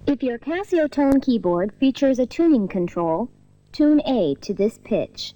If your CasioTone keyboard features a tuning control, tune A to this pitch.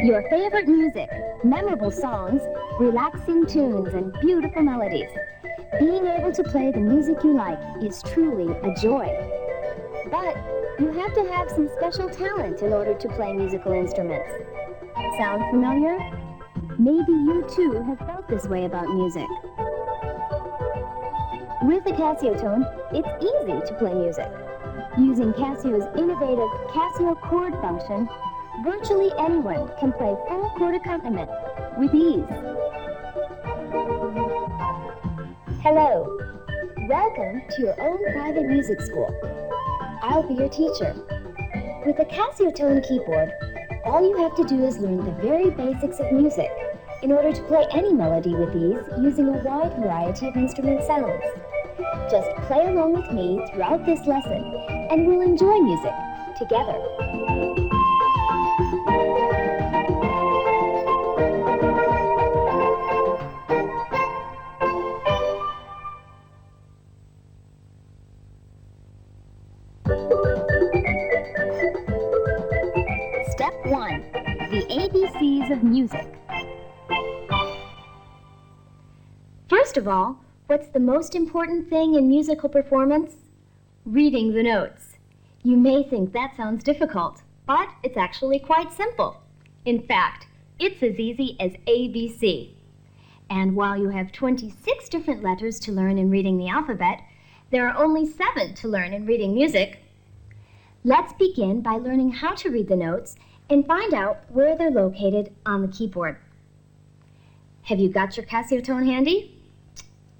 Your favorite music, memorable songs, relaxing tunes, and beautiful melodies. Being able to play the music you like is truly a joy. But you have to have some special talent in order to play musical instruments. Sound familiar? Maybe you too have felt this way about music. With the CasioTone, it's easy to play music. Using Casio's innovative Casio chord function, virtually anyone can play full chord accompaniment with ease. Hello. Welcome to your own private music school. I'll be your teacher. With a CasioTone keyboard, all you have to do is learn the very basics of music in order to play any melody with ease using a wide variety of instrument sounds. Just play along with me throughout this lesson and we'll enjoy music together. Step 1. The ABCs of music. First of all, what's the most important thing in musical performance? Reading the notes. You may think that sounds difficult, but it's actually quite simple. In fact, it's as easy as ABC. And while you have 26 different letters to learn in reading the alphabet, there are only 7 to learn in reading music. Let's begin by learning how to read the notes and find out where they're located on the keyboard. Have you got your CasioTone handy?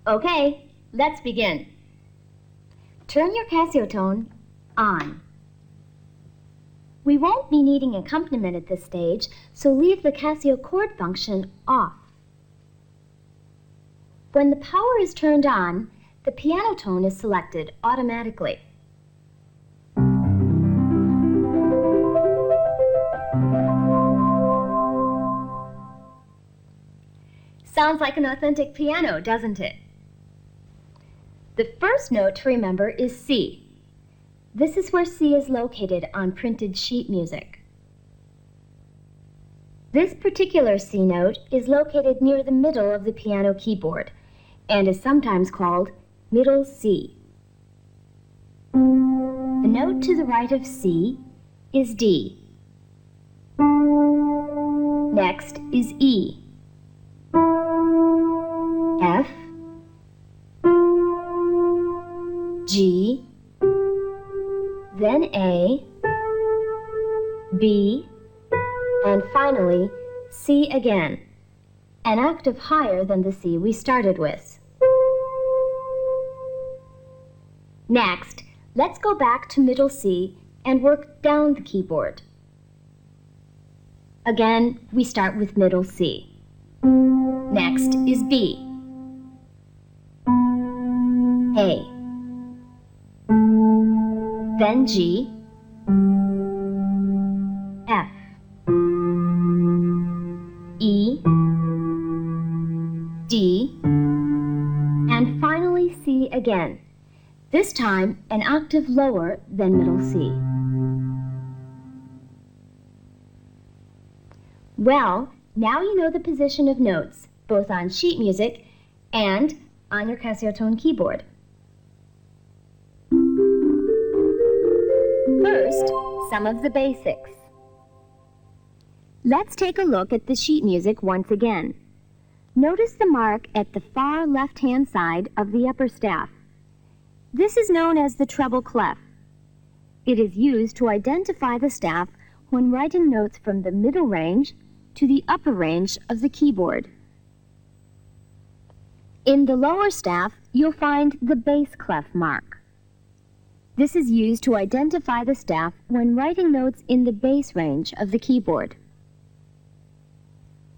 Okay, let's begin. Turn your CasioTone on. We won't be needing accompaniment at this stage, so leave the Casio chord function off. When the power is turned on, the piano tone is selected automatically. Sounds like an authentic piano, doesn't it? The first note to remember is C. This is where C is located on printed sheet music. This particular C note is located near the middle of the piano keyboard and is sometimes called middle C. The note to the right of C is D. Next is E, F, G, then A, B, and finally C again, an octave higher than the C we started with. Next, let's go back to middle C and work down the keyboard. Again, we start with middle C. Next is B, A, then G, F, E, D, and finally C again, this time an octave lower than middle C. Well, now you know the position of notes, both on sheet music and on your CasioTone keyboard. First, some of the basics. Let's take a look at the sheet music once again. Notice the mark at the far left-hand side of the upper staff. This is known as the treble clef. It is used to identify the staff when writing notes from the middle range to the upper range of the keyboard. In the lower staff, you'll find the bass clef mark. This is used to identify the staff when writing notes in the bass range of the keyboard.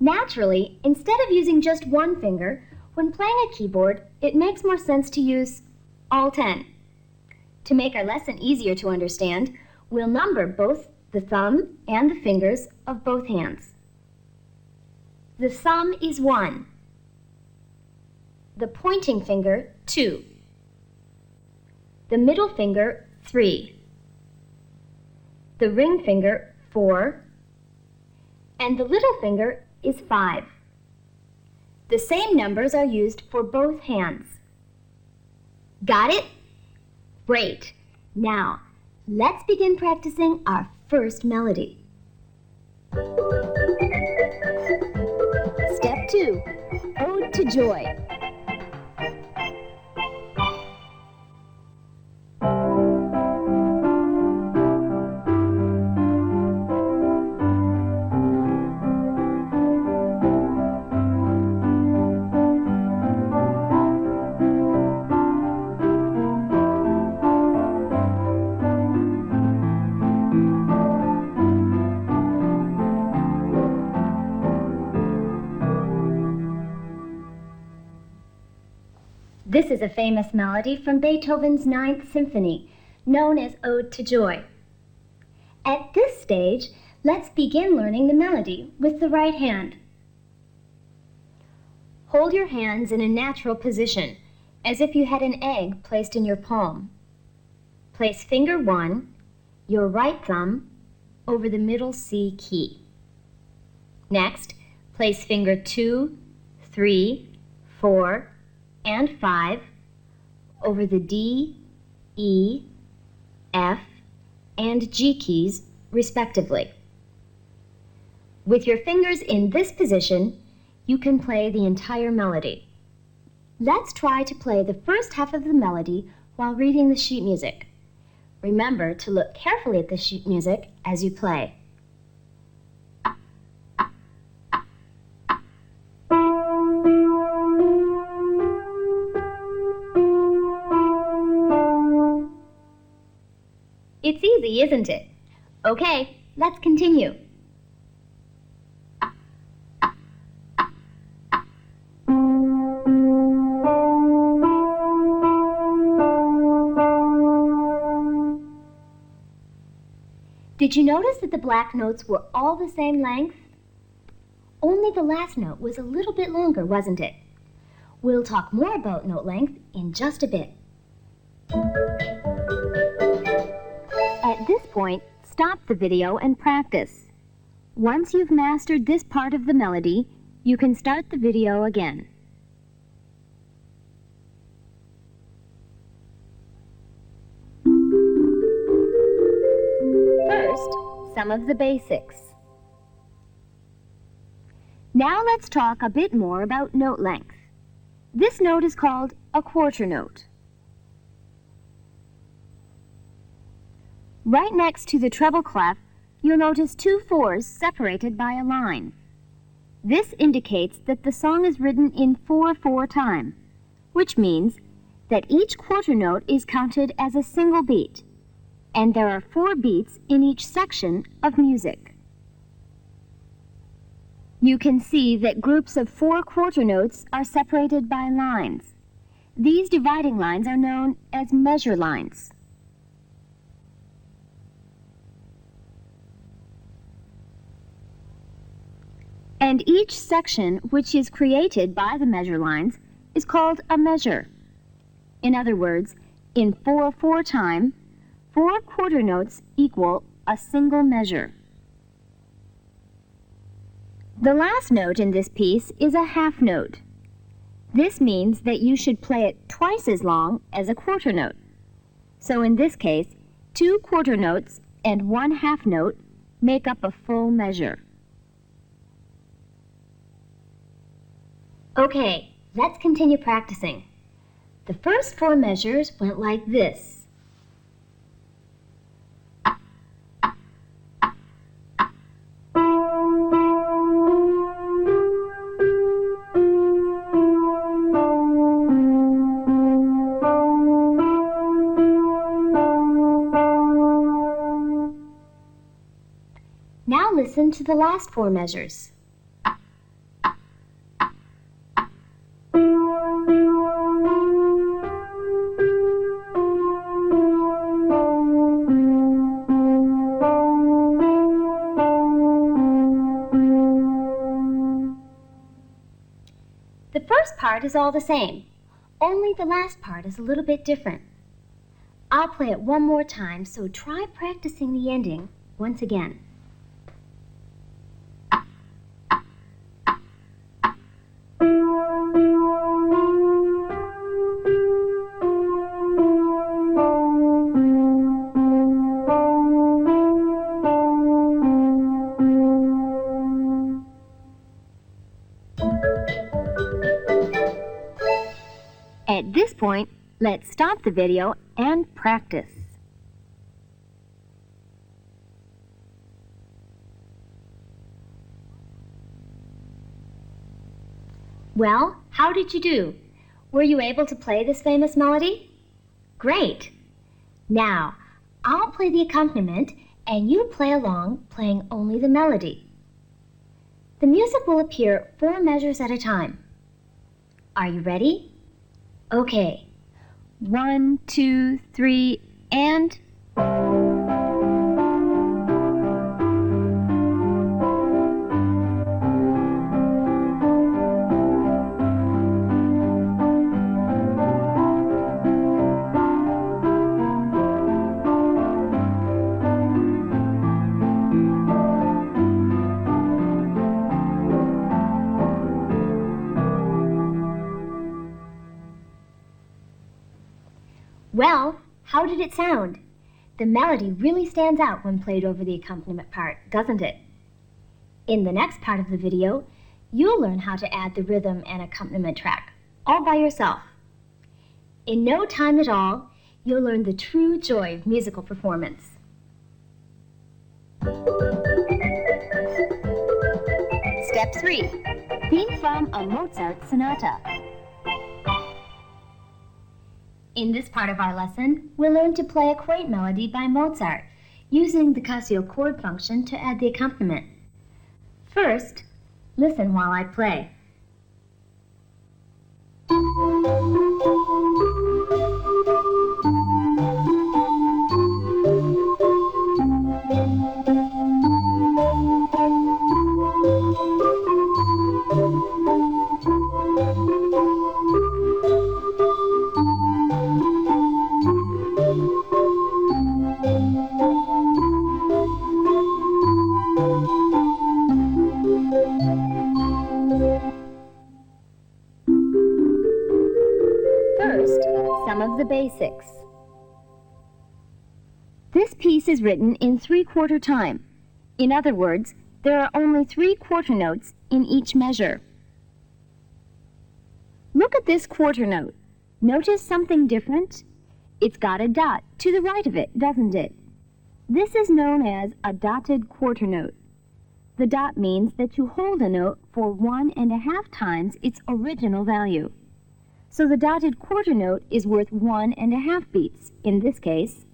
Naturally, instead of using just one finger, when playing a keyboard, it makes more sense to use all 10. To make our lesson easier to understand, we'll number both the thumb and the fingers of both hands. The thumb is 1. The pointing finger, 2. The middle finger, 3. The ring finger, 4. And the little finger is 5. The same numbers are used for both hands. Got it? Great. Now, let's begin practicing our first melody. Step 2. Ode to Joy. This is a famous melody from Beethoven's Ninth Symphony, known as Ode to Joy. At this stage, let's begin learning the melody with the right hand. Hold your hands in a natural position, as if you had an egg placed in your palm. Place finger 1, your right thumb, over the middle C key. Next, place finger 2, 3, 4, and 5 over the D, E, F, and G keys, respectively. With your fingers in this position, you can play the entire melody. Let's try to play the first half of the melody while reading the sheet music. Remember to look carefully at the sheet music as you play. It's easy, isn't it? Okay, let's continue. Did you notice that the black notes were all the same length? Only the last note was a little bit longer, wasn't it? We'll talk more about note length in just a bit. At this point, stop the video and practice. Once you've mastered this part of the melody, you can start the video again. First, some of the basics. Now let's talk a bit more about note length. This note is called a quarter note. Right next to the treble clef, you'll notice 2 4s separated by a line. This indicates that the song is written in 4/4 time, which means that each quarter note is counted as a single beat, and there are 4 beats in each section of music. You can see that groups of 4 quarter notes are separated by lines. These dividing lines are known as measure lines. And each section which is created by the measure lines is called a measure. In other words, in 4/4 time, 4 quarter notes equal a single measure. The last note in this piece is a half note. This means that you should play it twice as long as a quarter note. So in this case, 2 quarter notes and 1 half note make up a full measure. Okay, let's continue practicing. The first 4 measures went like this. Now listen to the last 4 measures. The first part is all the same, only the last part is a little bit different. I'll play it one more time, so try practicing the ending once again. At this point, let's stop the video and practice. Well, how did you do? Were you able to play this famous melody? Great! Now, I'll play the accompaniment and you play along, playing only the melody. The music will appear 4 measures at a time. Are you ready? Okay. 1, 2, 3, and... Well, how did it sound? The melody really stands out when played over the accompaniment part, doesn't it? In the next part of the video, you'll learn how to add the rhythm and accompaniment track, all by yourself. In no time at all, you'll learn the true joy of musical performance. Step 3. Theme from a Mozart sonata. In this part of our lesson, we'll learn to play a quaint melody by Mozart, using the Casio chord function to add the accompaniment. First, listen while I play. First, some of the basics. This piece is written in 3/4 time. In other words, there are only 3 quarter notes in each measure. Look at this quarter note. Notice something different? It's got a dot to the right of it, doesn't it? This is known as a dotted quarter note. The dot means that you hold a note for 1½ times its original value. So the dotted quarter note is worth 1½ beats in this case.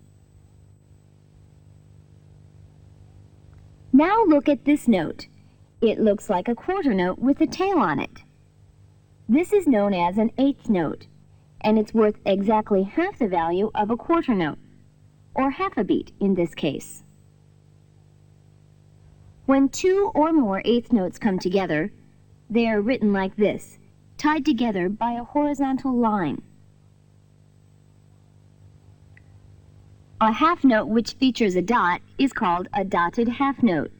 Now look at this note. It looks like a quarter note with a tail on it. This is known as an 1/8 note, and it's worth exactly half the value of a quarter note, or half a beat in this case. When 2 or more 1/8 notes come together, they are written like this, tied together by a horizontal line. A half note which features a dot is called a dotted half note.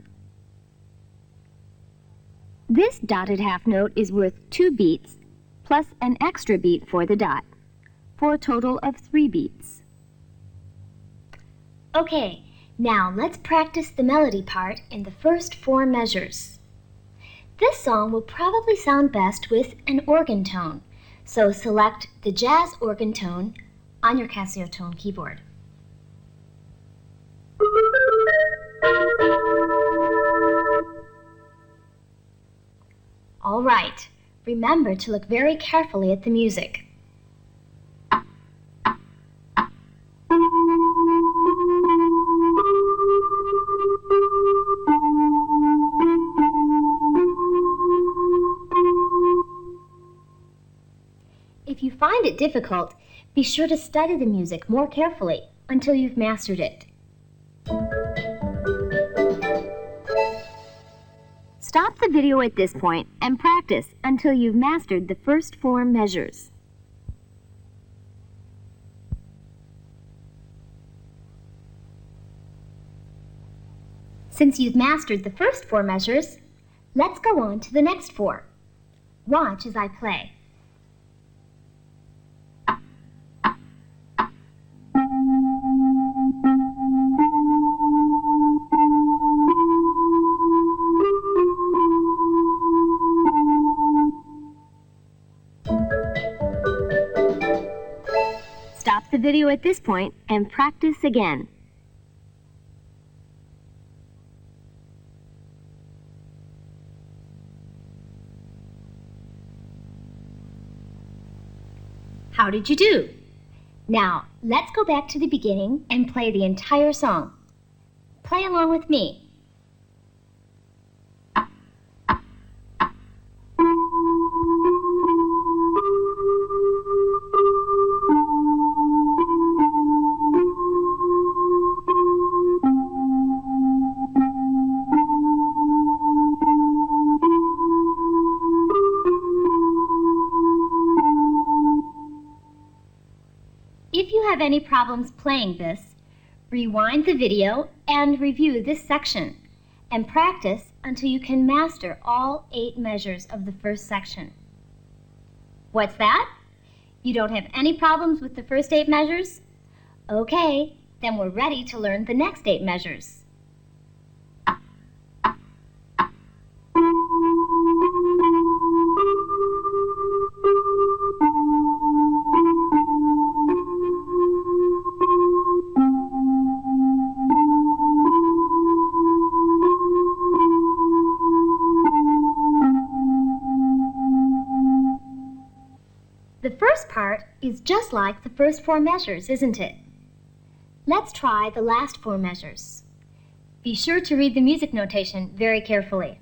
This dotted half note is worth 2 beats plus an extra beat for the dot, for a total of 3 beats. Okay, now let's practice the melody part in the first 4 measures. This song will probably sound best with an organ tone, so select the jazz organ tone on your CasioTone keyboard. All right, remember to look very carefully at the music. If you find it difficult, be sure to study the music more carefully until you've mastered it. Stop the video at this point and practice until you've mastered the first 4 measures. Since you've mastered the first 4 measures, let's go on to the next 4. Watch as I play. Stop the video at this point and practice again. How did you do? Now, let's go back to the beginning and play the entire song. Play along with me. If you have any problems playing this, rewind the video and review this section, and practice until you can master all 8 measures of the first section. What's that? You don't have any problems with the first 8 measures? Okay, then we're ready to learn the next 8 measures. The first part is just like the first 4 measures, isn't it? Let's try the last 4 measures. Be sure to read the music notation very carefully.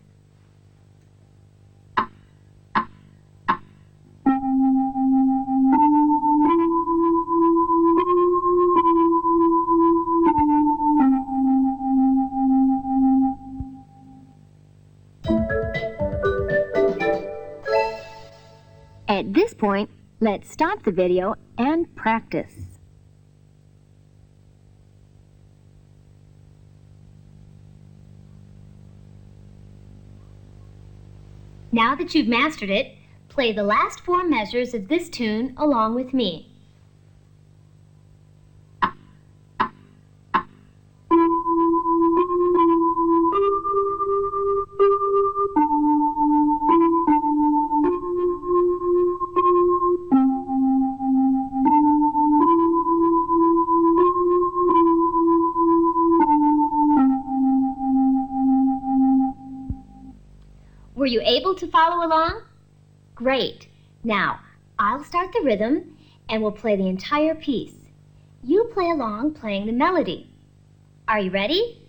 At this point, let's stop the video and practice. Now that you've mastered it, play the last 4 measures of this tune along with me. Were you able to follow along? Great. Now, I'll start the rhythm and we'll play the entire piece. You play along playing the melody. Are you ready?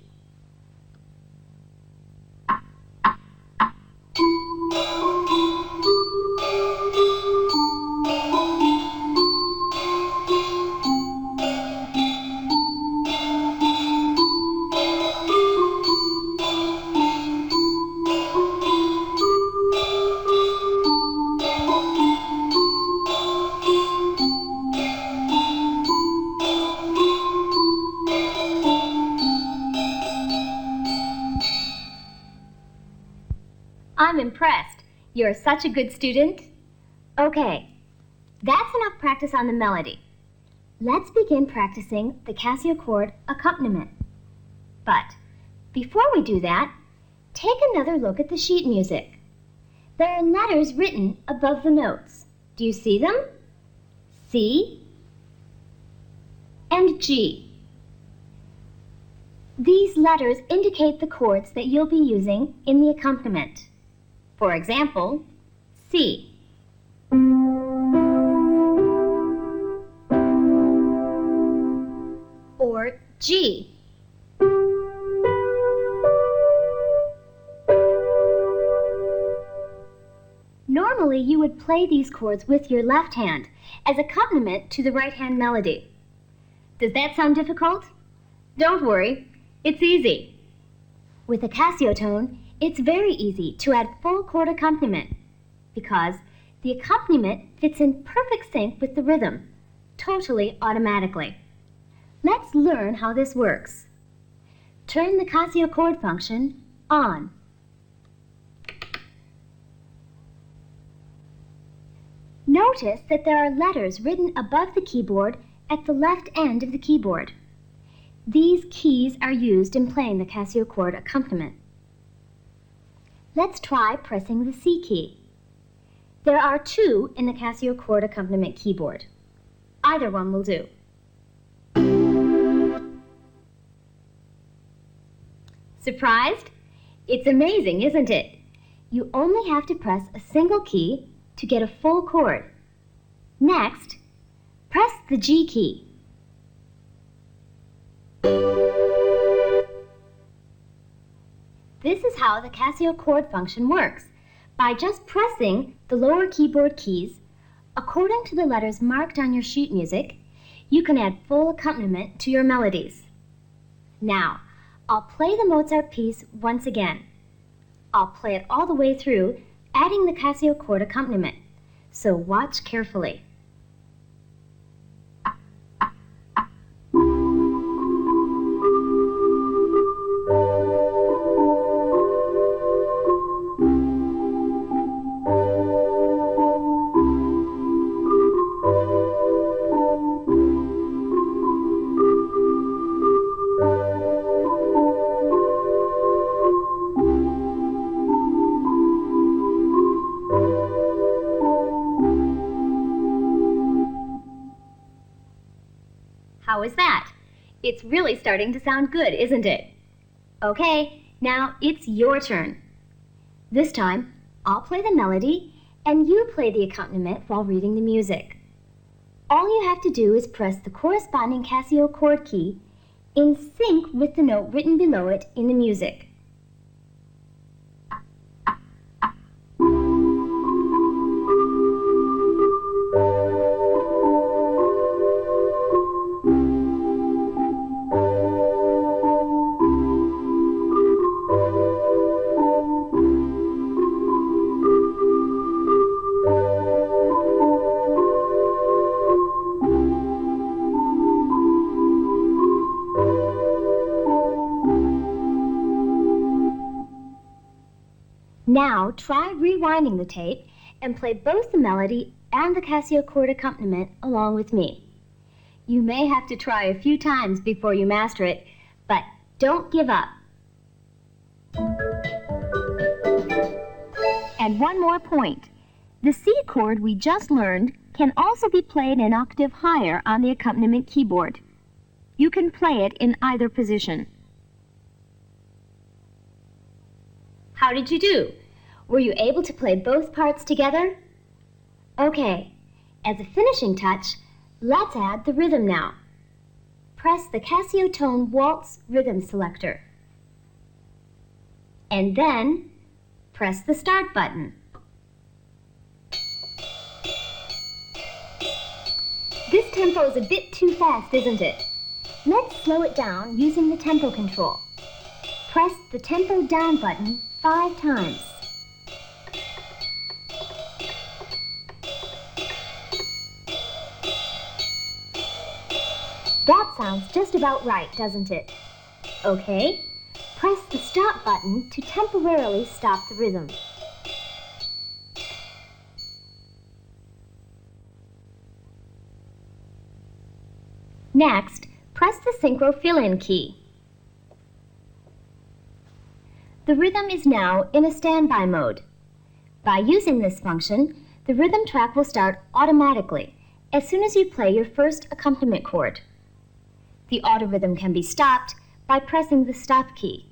I'm impressed. You're such a good student. Okay, that's enough practice on the melody. Let's begin practicing the Casio chord accompaniment. But before we do that, take another look at the sheet music. there are letters written above the notes. Do you see them? C and G. These letters indicate the chords that you'll be using in the accompaniment. For example, C. Or G. Normally, you would play these chords with your left hand as accompaniment to the right hand melody. Does that sound difficult? Don't worry, it's easy. With a CasioTone, it's very easy to add full chord accompaniment because the accompaniment fits in perfect sync with the rhythm, totally automatically. Let's learn how this works. Turn the Casio chord function on. Notice that there are letters written above the keyboard at the left end of the keyboard. These keys are used in playing the Casio chord accompaniment. Let's try pressing the C key. There are 2 in the Casio chord accompaniment keyboard. Either one will do. Surprised? It's amazing, isn't it? You only have to press a single key to get a full chord. Next, press the G key. This is how the Casio chord function works. By just pressing the lower keyboard keys, according to the letters marked on your sheet music, you can add full accompaniment to your melodies. Now, I'll play the Mozart piece once again. I'll play it all the way through, adding the Casio chord accompaniment. So watch carefully. How is that? It's really starting to sound good, isn't it? Okay, now it's your turn. This time, I'll play the melody and you play the accompaniment while reading the music. All you have to do is press the corresponding Casio chord key in sync with the note written below it in the music. Now try rewinding the tape and play both the melody and the Casio chord accompaniment along with me. You may have to try a few times before you master it, but don't give up. And one more point. The C chord we just learned can also be played an octave higher on the accompaniment keyboard. You can play it in either position. How did you do? Were you able to play both parts together? Okay, as a finishing touch, let's add the rhythm now. Press the CasioTone Waltz Rhythm Selector. And then, press the Start button. This tempo is a bit too fast, isn't it? Let's slow it down using the tempo control. Press the Tempo Down button 5 times. That sounds just about right, doesn't it? Okay, press the Stop button to temporarily stop the rhythm. Next, press the Synchro Fill-In key. The rhythm is now in a standby mode. By using this function, the rhythm track will start automatically as soon as you play your first accompaniment chord. The auto rhythm can be stopped by pressing the stop key.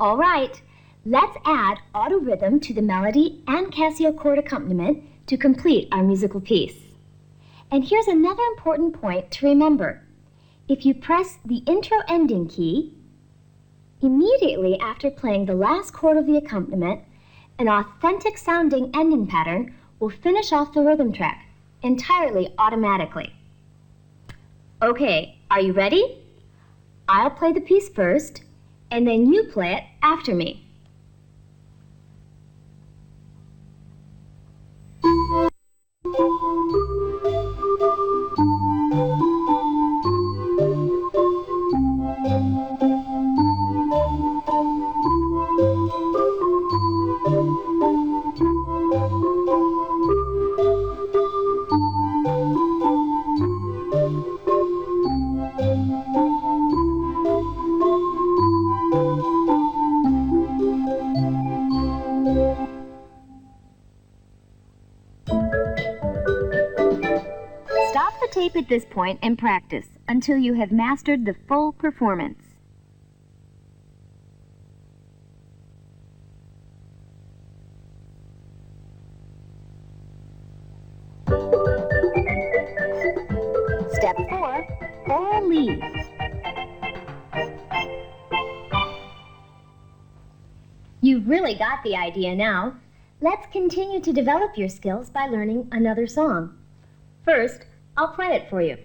All right, let's add auto rhythm to the melody and Casio chord accompaniment to complete our musical piece. And here's another important point to remember. If you press the intro ending key, immediately after playing the last chord of the accompaniment, an authentic sounding ending pattern will finish off the rhythm track entirely automatically. Okay, are you ready? I'll play the piece first, and then you play it after me. Stop the tape at this point and practice until you have mastered the full performance. Step 4, oral lead. You've really got the idea now. Let's continue to develop your skills by learning another song. First, I'll play it for you.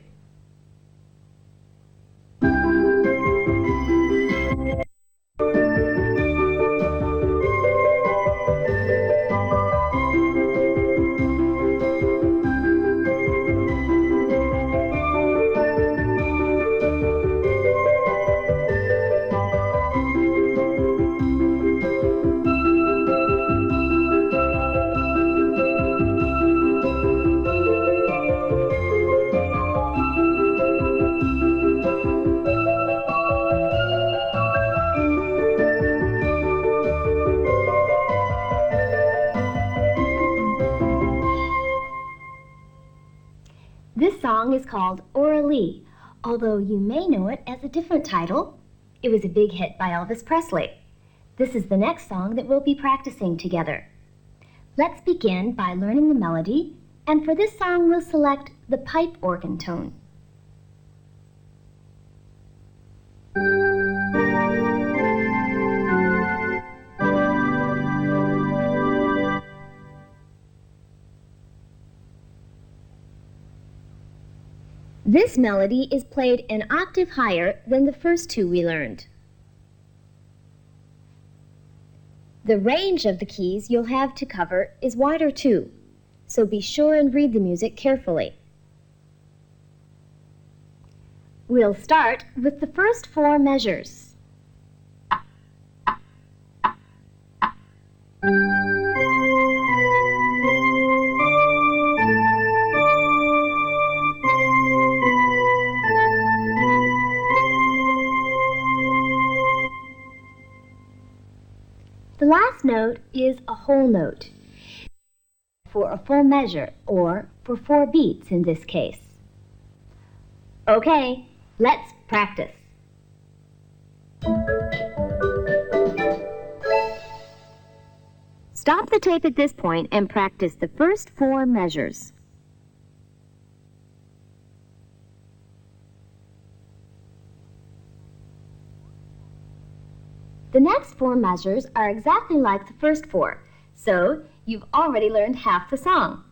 This song is called Orally, although you may know it as a different title. It was a big hit by Elvis Presley. This is the next song that we'll be practicing together. Let's begin by learning the melody, and for this song we'll select the pipe organ tone. This melody is played an octave higher than the first two we learned. The range of the keys you'll have to cover is wider too, so be sure and read the music carefully. We'll start with the first 4 measures. The last note is a whole note for a full measure, or for 4 beats in this case. Okay, let's practice. Stop the tape at this point and practice the first 4 measures. The next 4 measures are exactly like the first 4, so you've already learned half the song.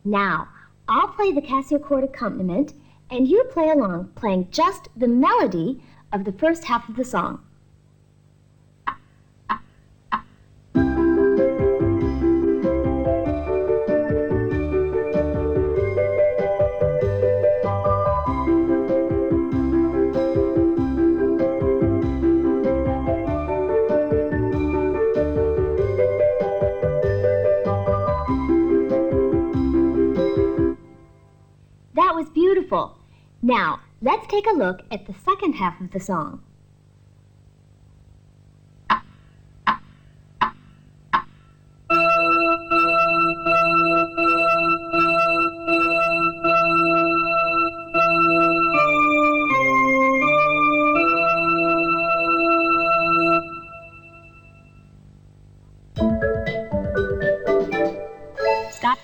Now, I'll play the Casio chord accompaniment, and you play along, playing just the melody of the first half of the song. That was beautiful. Now, let's take a look at the second half of the song.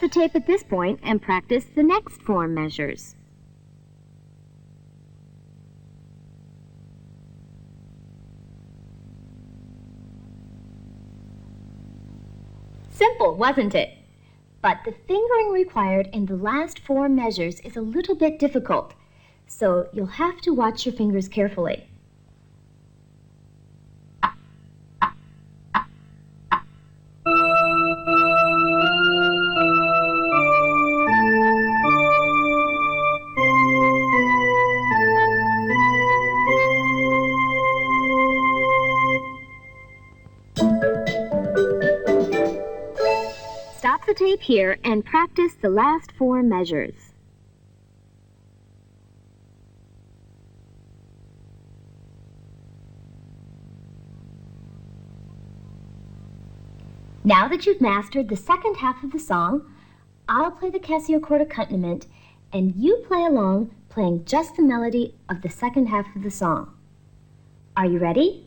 the tape at this point and practice the next 4 measures. Simple, wasn't it? But the fingering required in the last 4 measures is a little bit difficult, so you'll have to watch your fingers carefully. Stop the tape here and practice the last 4 measures. Now that you've mastered the second half of the song, I'll play the Casio chord accompaniment and you play along playing just the melody of the second half of the song. Are you ready?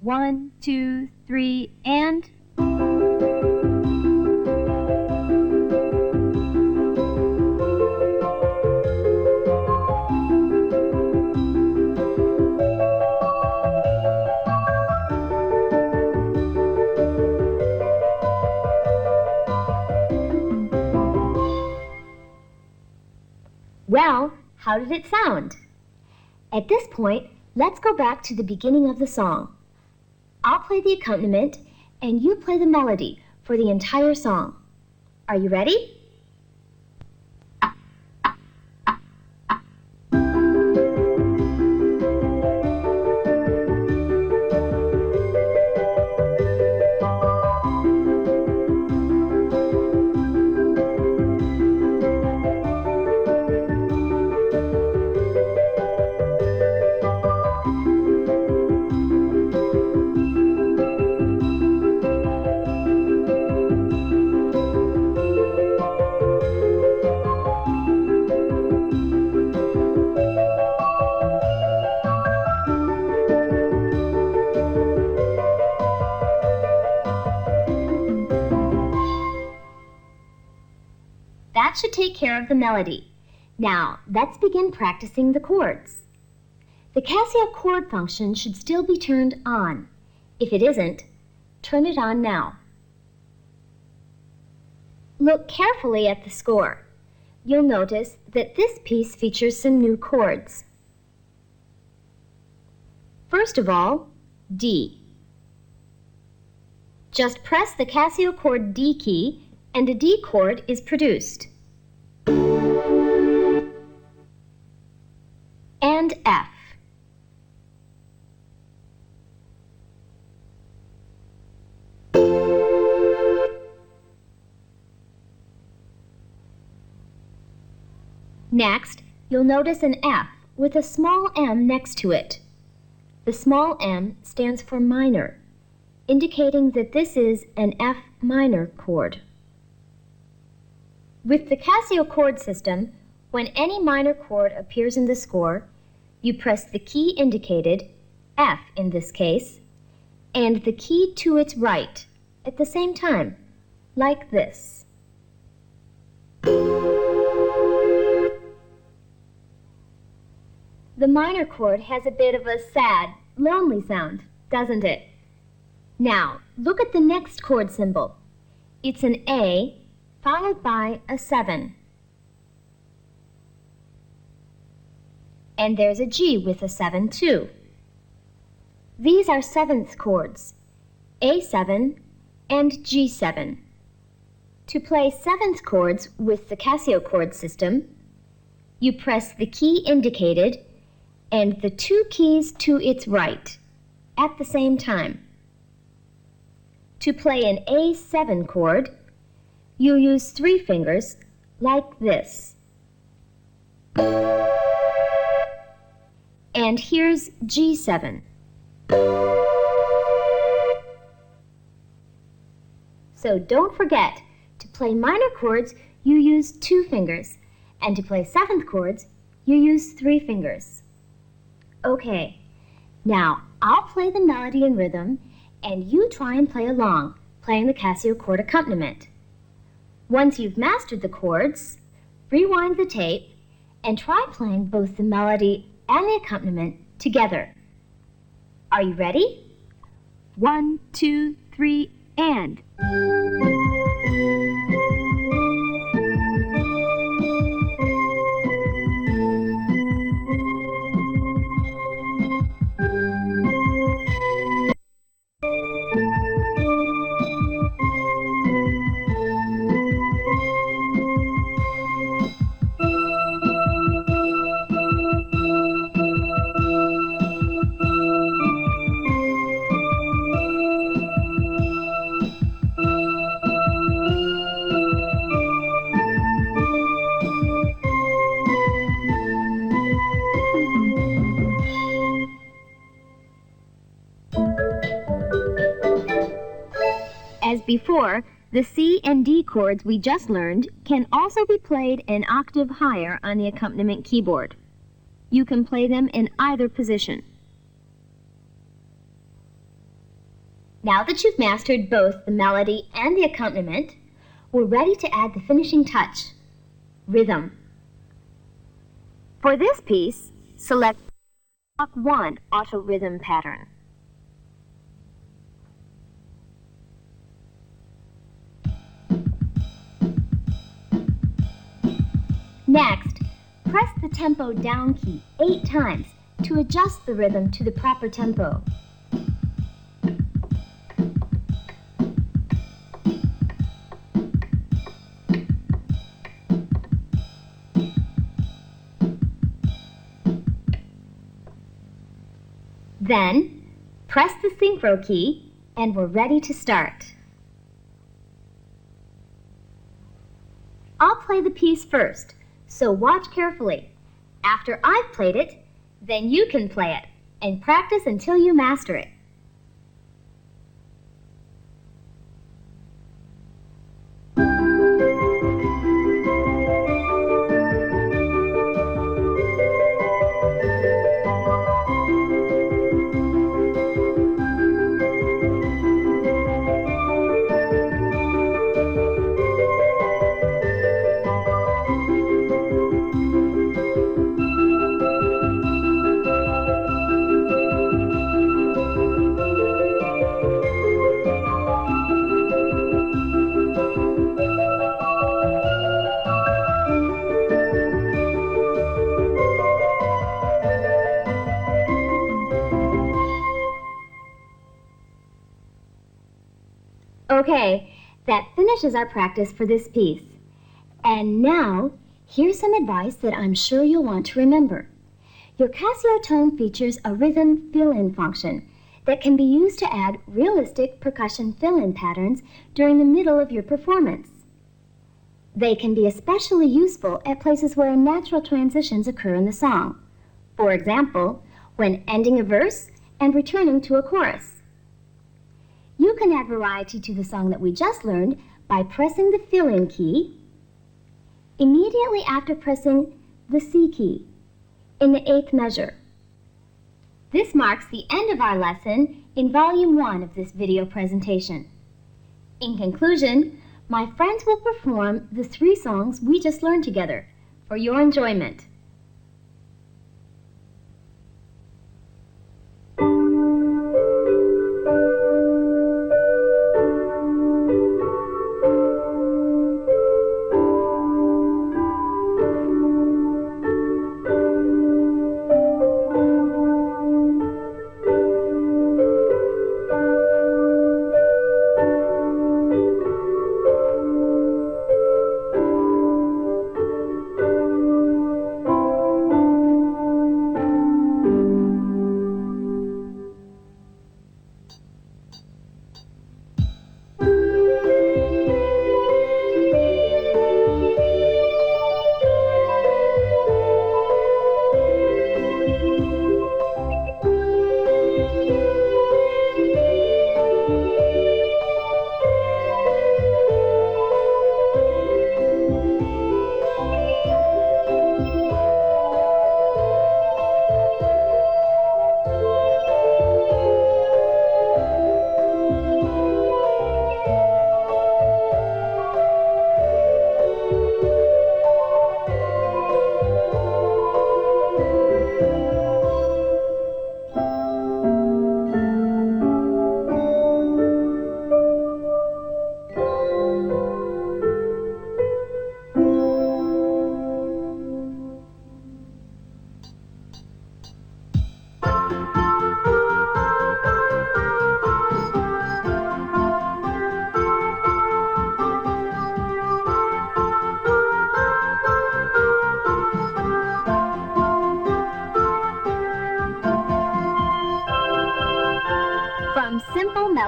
1, 2, 3, and... Well, how did it sound? At this point, let's go back to the beginning of the song. I'll play the accompaniment, and you play the melody for the entire song. Are you ready? That should take care of the melody. Now, let's begin practicing the chords. The Casio chord function should still be turned on. If it isn't, turn it on now. Look carefully at the score. You'll notice that this piece features some new chords. First of all, D. Just press the Casio chord D key and a D chord is produced. And F. Next, you'll notice an F with a small m next to it. The small m stands for minor, indicating that this is an F minor chord. With the Casio chord system, when any minor chord appears in the score, you press the key indicated, F in this case, and the key to its right at the same time, like this. The minor chord has a bit of a sad, lonely sound, doesn't it? Now, look at the next chord symbol. It's an A followed by a 7. And there's a G with a 7 too. These are seventh chords, A7 and G7. To play seventh chords with the Casio chord system, you press the key indicated and the 2 keys to its right at the same time. To play an A7 chord, you use 3 fingers like this. And here's G7. So don't forget, to play minor chords, you use 2 fingers, and to play seventh chords, you use 3 fingers. Okay, now I'll play the melody and rhythm, and you try and play along, playing the Casio chord accompaniment. Once you've mastered the chords, rewind the tape and try playing both the melody and the accompaniment together. Are you ready? 1, 2, 3, and. As before, the C and D chords we just learned can also be played an octave higher on the accompaniment keyboard. You can play them in either position. Now that you've mastered both the melody and the accompaniment, we're ready to add the finishing touch, rhythm. For this piece, select Block 1 Auto Rhythm pattern. Next, press the tempo down key 8 times to adjust the rhythm to the proper tempo. Then, press the synchro key and we're ready to start. I'll play the piece first, so watch carefully. After I've played it, then you can play it and practice until you master it. Okay, that finishes our practice for this piece. And now, here's some advice that I'm sure you'll want to remember. Your CasioTone features a rhythm fill-in function that can be used to add realistic percussion fill-in patterns during the middle of your performance. They can be especially useful at places where unnatural transitions occur in the song. For example, when ending a verse and returning to a chorus. You can add variety to the song that we just learned by pressing the fill-in key immediately after pressing the C key in the 8th measure. This marks the end of our lesson in Volume 1 of this video presentation. In conclusion, my friends will perform the 3 songs we just learned together for your enjoyment.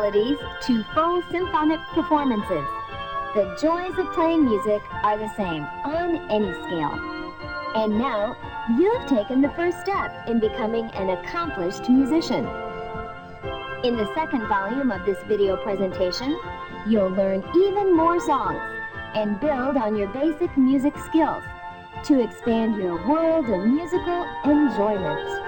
melodies to full symphonic performances. The joys of playing music are the same on any scale. And now, you've taken the first step in becoming an accomplished musician. In the second volume of this video presentation, you'll learn even more songs and build on your basic music skills to expand your world of musical enjoyment.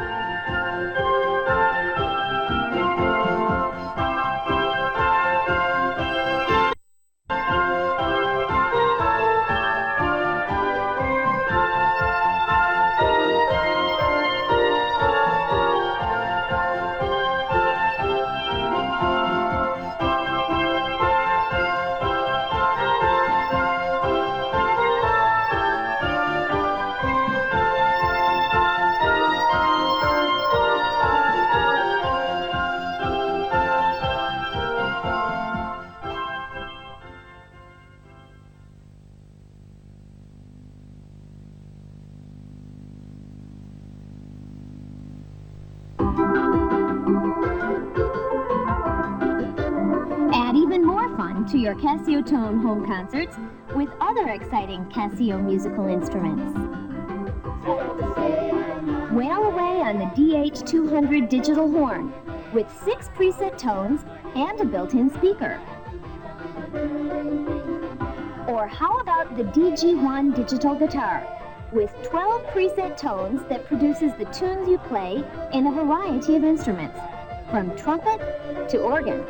Add even more fun to your CasioTone home concerts with other exciting Casio musical instruments. Wail away on the DH200 digital horn with 6 preset tones and a built-in speaker. Or how about the DG1 digital guitar with 12 preset tones that produces the tunes you play in a variety of instruments, from trumpet to organ.